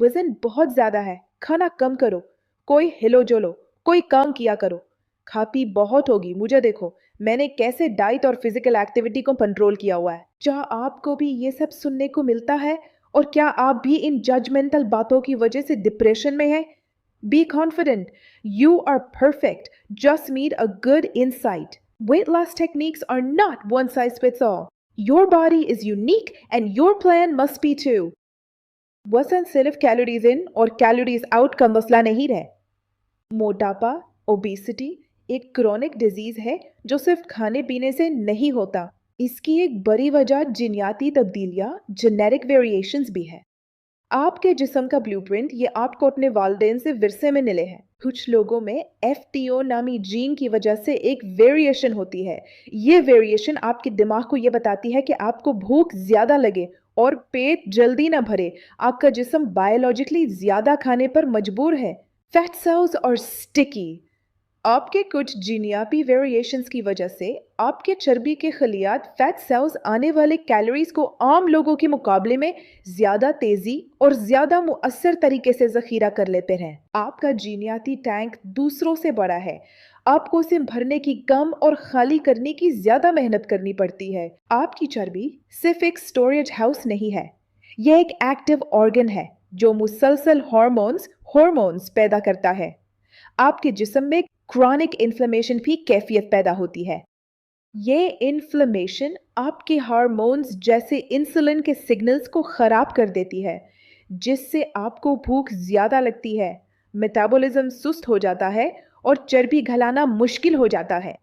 वजन बहुत ज्यादा है, खाना कम करो, कोई हिलो जुलो, कोई काम किया करो, खा पी बहुत होगी, मुझे देखो, मैंने कैसे डाइट और फिजिकल एक्टिविटी को कंट्रोल किया हुआ है। क्या आपको भी ये सब सुनने को मिलता है? और क्या आप भी इन जजमेंटल बातों की वजह से डिप्रेशन में हैं? Be confident. You are perfect. Just need a good insight. Weight loss techniques are not one size fits all. Your body is unique and your plan must be too. वजन सिर्फ calories in और calories out का मसला नहीं है। मोटापा, obesity एक chronic disease है जो सिर्फ खाने पीने से नहीं होता। इसकी एक बड़ी वजह जीनियाती तब्दीलियां, जेनेटिक वेरिएशंस भी है। आपके जिस्म का ब्लूप्रिंट ये आपको अपने वालिदैन से विरसे में मिले हैं। कुछ लोगों में FTO नामी जीन की वजह से एक वेरिएशन होती है। ये वेरिएशन आपके दिमाग को ये बताती है कि आपको भूख ज्यादा लगे और पेट जल्दी ना भरे। आपका जिस्म बायोलॉजिकली ज्यादा खाने पर मजबूर है। फैट सेल्स और स्टिकी आपके कुछ जीनियापी वेरिएशंस की वजह से आपके चर्बी के खलियात फैट सेल्स आने वाले कैलोरीज को आम लोगों के मुकाबले में ज्यादा तेजी और ज्यादा मुअस्सर तरीके से जखीरा कर लेते हैं। आपका जीनियाती टैंक दूसरों से बड़ा है। आपको उसे भरने की कम और खाली करने की ज्यादा मेहनत करनी पड़ती है। आपकी चर्बी सिर्फ एक स्टोरेज हाउस नहीं है, यह एक एक्टिव ऑर्गन है जो मुसलसल हॉर्मोन्स पैदा करता है। आपके जिस्म में क्रॉनिक इन्फ्लेमेशन भी कैफियत पैदा होती है। ये इन्फ्लेमेशन आपके हार्मोन्स जैसे इंसुलिन के सिग्नल्स को खराब कर देती है, जिससे आपको भूख ज्यादा लगती है, मेटाबॉलिज्म सुस्त हो जाता है और चर्बी घलाना मुश्किल हो जाता है।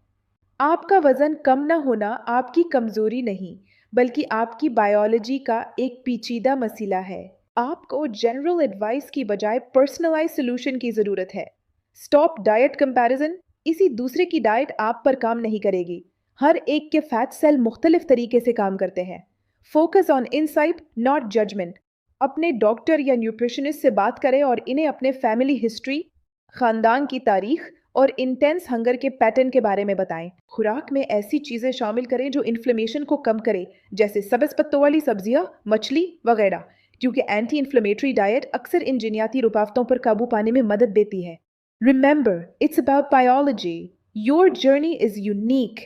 आपका वजन कम न होना आपकी कमजोरी नहीं, बल्कि आपकी बायोलॉजी का एक पेचीदा मसला है। आपको जनरल एडवाइस की बजाय पर्सनलाइज सोल्यूशन की जरूरत है। Stop diet comparison. इसी दूसरे की डाइट आप पर काम नहीं करेगी। हर एक के फैट सेल मुख्तलिफ तरीके से काम करते हैं। Focus on insight not judgement. अपने डॉक्टर या न्यूट्रिशनिस्ट से बात करें और इन्हें अपने फैमिली हिस्ट्री, खानदान की तारीख और इंटेंस हंगर के पैटर्न के बारे में बताएं। खुराक में ऐसी चीजें शामिल करें जो इन्फ्लेमेशन को कम करे, जैसे सब्ज पत्तों वाली सब्जियां, मछली वगैरह, क्योंकि एंटी इन्फ्लेमेटरी डाइट अक्सर इन जीनियाती रुकावटों पर काबू पाने में मदद देती है। Remember, it's about biology. Your journey is unique